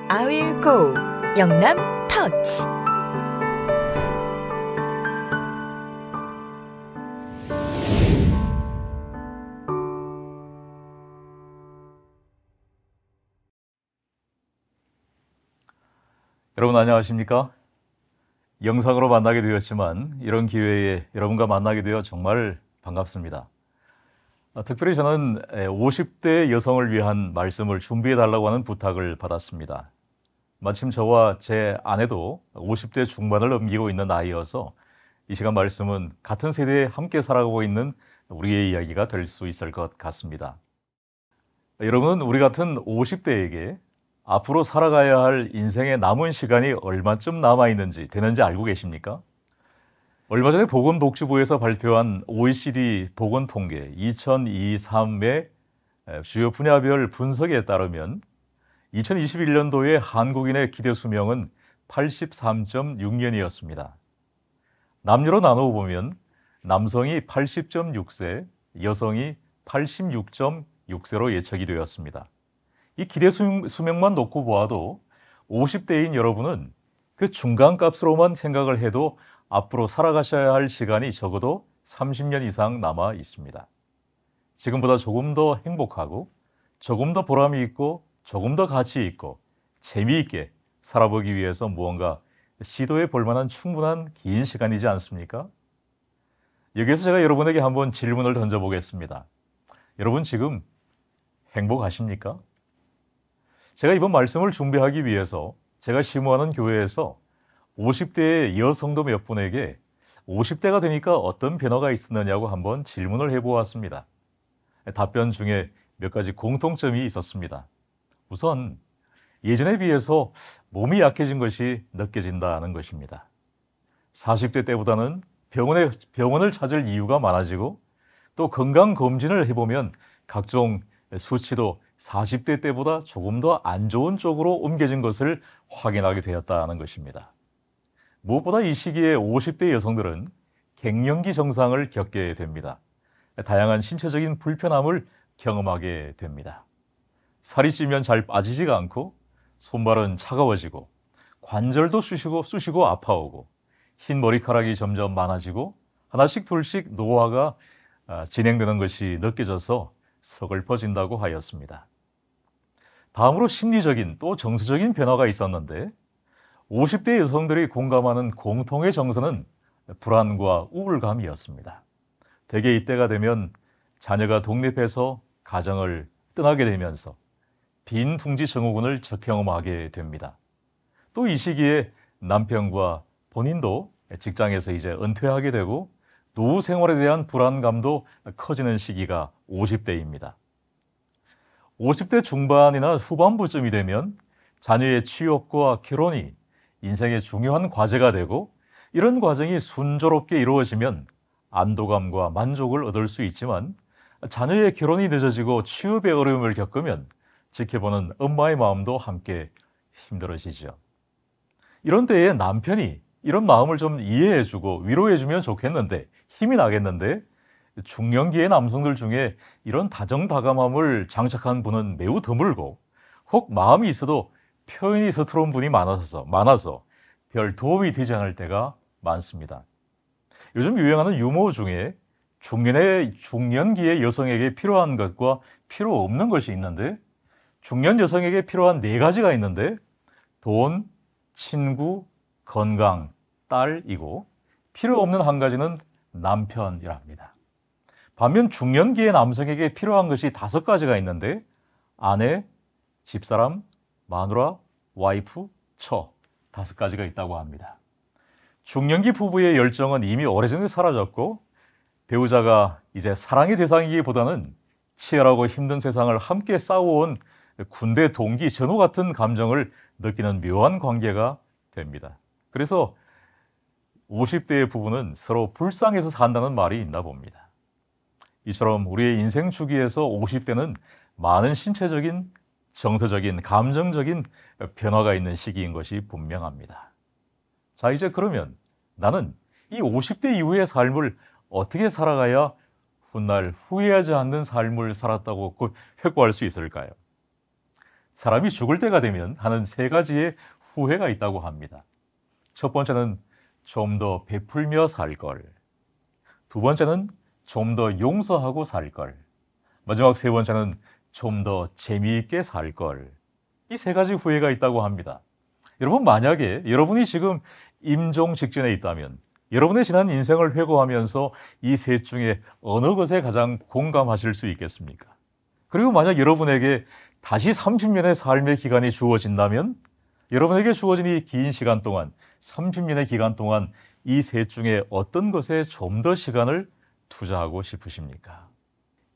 I will go 영남 터치. 여러분 안녕하십니까? 영상으로 만나게 되었지만 이런 기회에 여러분과 만나게 되어 정말 반갑습니다. 특별히 저는 50대 여성을 위한 말씀을 준비해 달라고 하는 부탁을 받았습니다. 마침 저와 제 아내도 50대 중반을 넘기고 있는 나이여서 이 시간 말씀은 같은 세대에 함께 살아가고 있는 우리의 이야기가 될 수 있을 것 같습니다. 여러분은 우리 같은 50대에게 앞으로 살아가야 할 인생의 남은 시간이 얼마쯤 남아있는지 되는지 알고 계십니까? 얼마 전에 보건복지부에서 발표한 OECD 보건통계 2023의 주요 분야별 분석에 따르면 2021년도에 한국인의 기대 수명은 83.6년이었습니다. 남녀로 나누어 보면 남성이 80.6세, 여성이 86.6세로 예측이 되었습니다. 이 기대 수명만 놓고 보아도 50대인 여러분은 그 중간값으로만 생각을 해도 앞으로 살아가셔야 할 시간이 적어도 30년 이상 남아 있습니다. 지금보다 조금 더 행복하고 조금 더 보람이 있고 조금 더 가치 있고 재미있게 살아보기 위해서 무언가 시도해 볼 만한 충분한 긴 시간이지 않습니까? 여기에서 제가 여러분에게 한번 질문을 던져보겠습니다. 여러분 지금 행복하십니까? 제가 이번 말씀을 준비하기 위해서 제가 심호하는 교회에서 50대의 여성도 몇 분에게 50대가 되니까 어떤 변화가 있었느냐고 한번 질문을 해보았습니다. 답변 중에 몇 가지 공통점이 있었습니다. 우선 예전에 비해서 몸이 약해진 것이 느껴진다는 것입니다. 40대 때보다는 병원을 찾을 이유가 많아지고 또 건강검진을 해보면 각종 수치도 40대 때보다 조금 더 안 좋은 쪽으로 옮겨진 것을 확인하게 되었다는 것입니다. 무엇보다 이 시기에 50대 여성들은 갱년기 증상을 겪게 됩니다. 다양한 신체적인 불편함을 경험하게 됩니다. 살이 찌면 잘 빠지지가 않고 손발은 차가워지고 관절도 쑤시고 아파오고 흰 머리카락이 점점 많아지고 하나씩 둘씩 노화가 진행되는 것이 느껴져서 서글퍼진다고 하였습니다. 다음으로 심리적인 또 정서적인 변화가 있었는데 50대 여성들이 공감하는 공통의 정서는 불안과 우울감이었습니다. 대개 이때가 되면 자녀가 독립해서 가정을 떠나게 되면서 빈 둥지 증후군을 경험하게 됩니다. 또 이 시기에 남편과 본인도 직장에서 이제 은퇴하게 되고 노후 생활에 대한 불안감도 커지는 시기가 50대입니다. 50대 중반이나 후반부쯤이 되면 자녀의 취업과 결혼이 인생의 중요한 과제가 되고 이런 과정이 순조롭게 이루어지면 안도감과 만족을 얻을 수 있지만 자녀의 결혼이 늦어지고 취업의 어려움을 겪으면 지켜보는 엄마의 마음도 함께 힘들어지죠. 이런 때에 남편이 이런 마음을 좀 이해해주고 위로해주면 좋겠는데 힘이 나겠는데 중년기의 남성들 중에 이런 다정다감함을 장착한 분은 매우 드물고 혹 마음이 있어도 표현이 서투른 분이 많아서 별 도움이 되지 않을 때가 많습니다. 요즘 유행하는 유머 중에 중년기의 여성에게 필요한 것과 필요 없는 것이 있는데 중년 여성에게 필요한 4가지가 있는데 돈, 친구, 건강, 딸이고 필요 없는 한 가지는 남편이랍니다. 반면 중년기의 남성에게 필요한 것이 5가지가 있는데 아내, 집사람, 마누라, 와이프, 처 5가지가 있다고 합니다. 중년기 부부의 열정은 이미 오래전에 사라졌고 배우자가 이제 사랑의 대상이기보다는 치열하고 힘든 세상을 함께 싸워온 군대 동기 전우 같은 감정을 느끼는 묘한 관계가 됩니다. 그래서 50대의 부부는 서로 불쌍해서 산다는 말이 있나 봅니다. 이처럼 우리의 인생 주기에서 50대는 많은 신체적인, 정서적인, 감정적인 변화가 있는 시기인 것이 분명합니다. 자, 이제 그러면 나는 이 50대 이후의 삶을 어떻게 살아가야 훗날 후회하지 않는 삶을 살았다고 회고할 수 있을까요? 사람이 죽을 때가 되면 하는 세 가지의 후회가 있다고 합니다. 첫 번째는 좀 더 베풀며 살 걸. 두 번째는 좀 더 용서하고 살 걸. 마지막 세 번째는 좀 더 재미있게 살 걸. 이 세 가지 후회가 있다고 합니다. 여러분, 만약에 여러분이 지금 임종 직전에 있다면 여러분의 지난 인생을 회고하면서 이 셋 중에 어느 것에 가장 공감하실 수 있겠습니까? 그리고 만약 여러분에게 다시 30년의 삶의 기간이 주어진다면 여러분에게 주어진 이 긴 시간 동안, 30년의 기간 동안 이 셋 중에 어떤 것에 좀 더 시간을 투자하고 싶으십니까?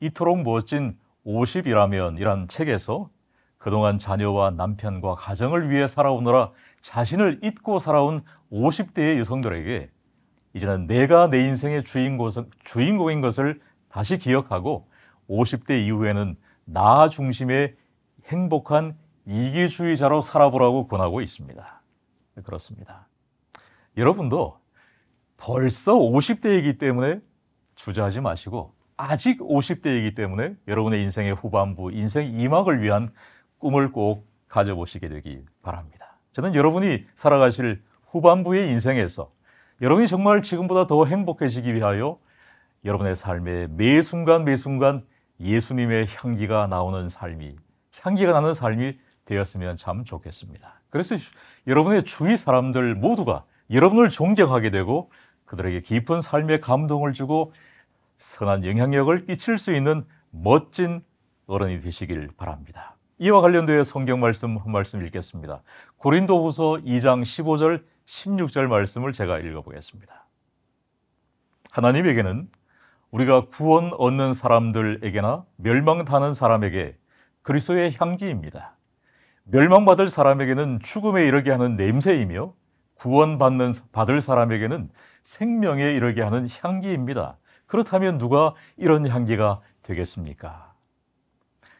이토록 멋진 50이라면 이란 책에서 그동안 자녀와 남편과 가정을 위해 살아오느라 자신을 잊고 살아온 50대의 여성들에게 이제는 내가 내 인생의 주인공인 것을 다시 기억하고 50대 이후에는 나 중심의 행복한 이기주의자로 살아보라고 권하고 있습니다. 그렇습니다. 여러분도 벌써 50대이기 때문에 주저하지 마시고 아직 50대이기 때문에 여러분의 인생의 후반부, 인생 2막을 위한 꿈을 꼭 가져보시게 되기 바랍니다. 저는 여러분이 살아가실 후반부의 인생에서 여러분이 정말 지금보다 더 행복해지기 위하여 여러분의 삶의 매 순간 매 순간 예수님의 향기가 나는 삶이 되었으면 참 좋겠습니다. 그래서 여러분의 주위 사람들 모두가 여러분을 존경하게 되고 그들에게 깊은 삶의 감동을 주고 선한 영향력을 끼칠 수 있는 멋진 어른이 되시길 바랍니다. 이와 관련되어 성경 말씀 한 말씀 읽겠습니다. 고린도후서 2장 15절 16절 말씀을 제가 읽어보겠습니다. 하나님에게는 우리가 구원 얻는 사람들에게나 멸망하는 사람에게 그리스도의 향기입니다. 멸망받을 사람에게는 죽음에 이르게 하는 냄새이며 받을 사람에게는 생명에 이르게 하는 향기입니다. 그렇다면 누가 이런 향기가 되겠습니까?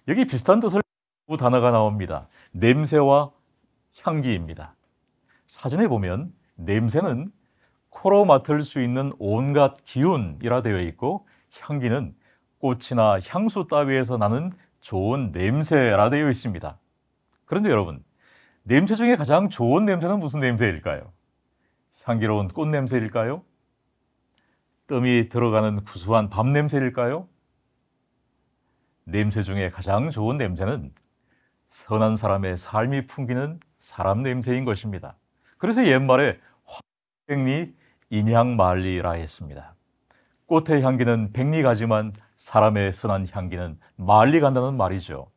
여기 비슷한 뜻을 두 단어가 나옵니다. 냄새와 향기입니다. 사전에 보면 냄새는 코로 맡을 수 있는 온갖 기운이라 되어 있고 향기는 꽃이나 향수 따위에서 나는 좋은 냄새라 되어 있습니다. 그런데 여러분, 냄새 중에 가장 좋은 냄새는 무슨 냄새일까요? 향기로운 꽃 냄새일까요? 뜸이 들어가는 구수한 밥 냄새일까요? 냄새 중에 가장 좋은 냄새는 선한 사람의 삶이 풍기는 사람 냄새인 것입니다. 그래서 옛말에 백리 인향만리라 했습니다. 꽃의 향기는 백리 가지만 사람의 선한 향기는 만리 간다는 말이죠.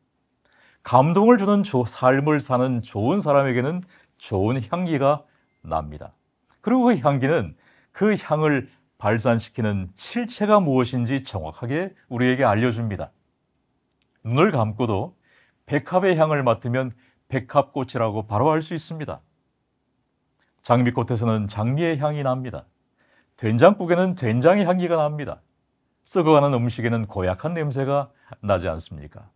감동을 주는 삶을 사는 좋은 사람에게는 좋은 향기가 납니다. 그리고 그 향기는 그 향을 발산시키는 실체가 무엇인지 정확하게 우리에게 알려줍니다. 눈을 감고도 백합의 향을 맡으면 백합꽃이라고 바로 알 수 있습니다. 장미꽃에서는 장미의 향이 납니다. 된장국에는 된장의 향기가 납니다. 썩어가는 음식에는 고약한 냄새가 나지 않습니까?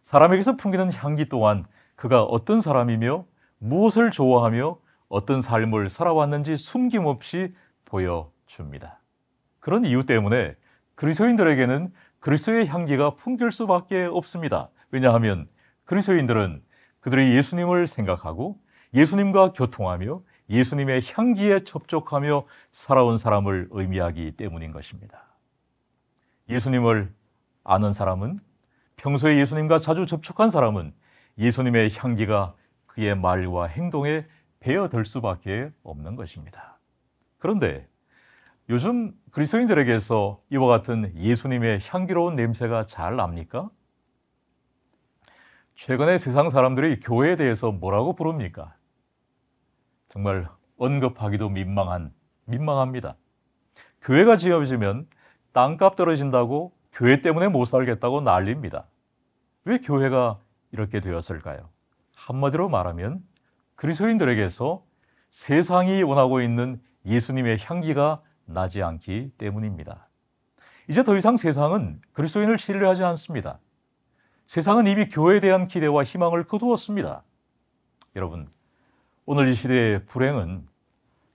사람에게서 풍기는 향기 또한 그가 어떤 사람이며 무엇을 좋아하며 어떤 삶을 살아왔는지 숨김없이 보여줍니다. 그런 이유 때문에 그리스도인들에게는 그리스도의 향기가 풍길 수밖에 없습니다. 왜냐하면 그리스도인들은 그들이 예수님을 생각하고 예수님과 교통하며 예수님의 향기에 접촉하며 살아온 사람을 의미하기 때문인 것입니다. 예수님을 아는 사람은, 평소에 예수님과 자주 접촉한 사람은 예수님의 향기가 그의 말과 행동에 배어들 수밖에 없는 것입니다. 그런데 요즘 그리스도인들에게서 이와 같은 예수님의 향기로운 냄새가 잘 납니까? 최근에 세상 사람들이 교회에 대해서 뭐라고 부릅니까? 정말 언급하기도 민망합니다. 교회가 지어지면 땅값 떨어진다고 교회 때문에 못 살겠다고 난립니다. 왜 교회가 이렇게 되었을까요? 한마디로 말하면 그리스도인들에게서 세상이 원하고 있는 예수님의 향기가 나지 않기 때문입니다. 이제 더 이상 세상은 그리스도인을 신뢰하지 않습니다. 세상은 이미 교회에 대한 기대와 희망을 거두었습니다. 여러분, 오늘 이 시대의 불행은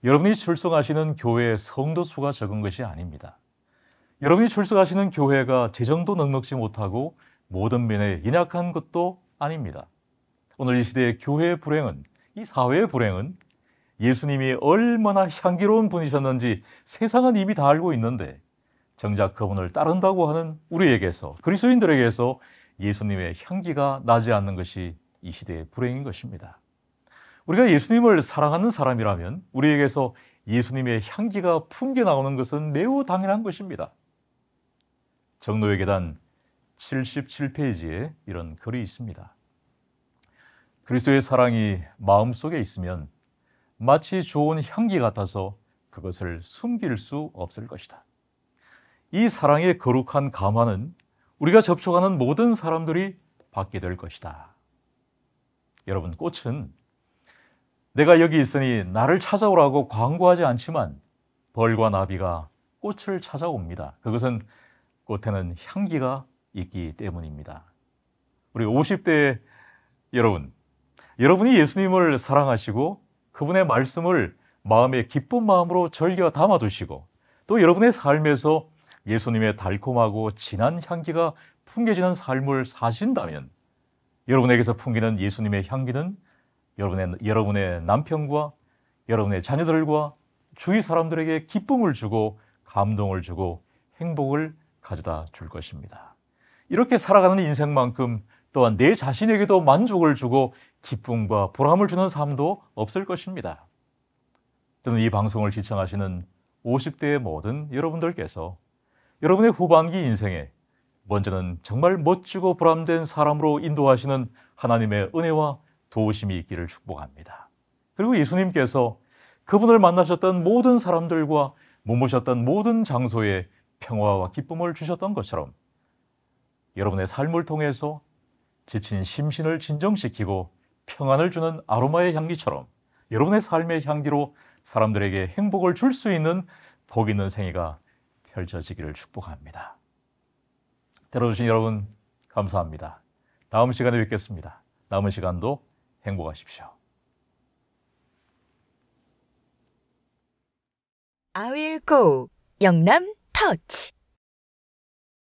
여러분이 출석하시는 교회의 성도 수가 적은 것이 아닙니다. 여러분이 출석하시는 교회가 재정도 넉넉지 못하고 모든 면에 연약한 것도 아닙니다. 오늘 이 시대의 교회의 불행은, 이 사회의 불행은 예수님이 얼마나 향기로운 분이셨는지 세상은 이미 다 알고 있는데 정작 그분을 따른다고 하는 우리에게서, 그리스도인들에게서 예수님의 향기가 나지 않는 것이 이 시대의 불행인 것입니다. 우리가 예수님을 사랑하는 사람이라면 우리에게서 예수님의 향기가 풍겨나오는 것은 매우 당연한 것입니다. 정로의 계단 77페이지에 이런 글이 있습니다. 그리스도의 사랑이 마음속에 있으면 마치 좋은 향기 같아서 그것을 숨길 수 없을 것이다. 이 사랑의 거룩한 감화는 우리가 접촉하는 모든 사람들이 받게 될 것이다. 여러분, 꽃은 내가 여기 있으니 나를 찾아오라고 광고하지 않지만 벌과 나비가 꽃을 찾아옵니다. 그것은 꽃에는 향기가 있기 때문입니다. 우리 50대 여러분이 예수님을 사랑하시고 그분의 말씀을 마음에 기쁜 마음으로 즐겨 담아두시고 또 여러분의 삶에서 예수님의 달콤하고 진한 향기가 풍겨지는 삶을 사신다면 여러분에게서 풍기는 예수님의 향기는 여러분의 남편과 여러분의 자녀들과 주위 사람들에게 기쁨을 주고 감동을 주고 행복을 가져다 줄 것입니다. 이렇게 살아가는 인생만큼 또한 내 자신에게도 만족을 주고 기쁨과 보람을 주는 삶도 없을 것입니다. 저는 이 방송을 시청하시는 50대의 모든 여러분들께서 여러분의 후반기 인생에 먼저는 정말 멋지고 보람된 사람으로 인도하시는 하나님의 은혜와 도우심이 있기를 축복합니다. 그리고 예수님께서 그분을 만나셨던 모든 사람들과 머무셨던 모든 장소에 평화와 기쁨을 주셨던 것처럼 여러분의 삶을 통해서 지친 심신을 진정시키고 평안을 주는 아로마의 향기처럼 여러분의 삶의 향기로 사람들에게 행복을 줄 수 있는 복 있는 생애가 펼쳐지기를 축복합니다. 들어주신 여러분 감사합니다. 다음 시간에 뵙겠습니다. 남은 시간도 행복하십시오. I will go 영남 터치.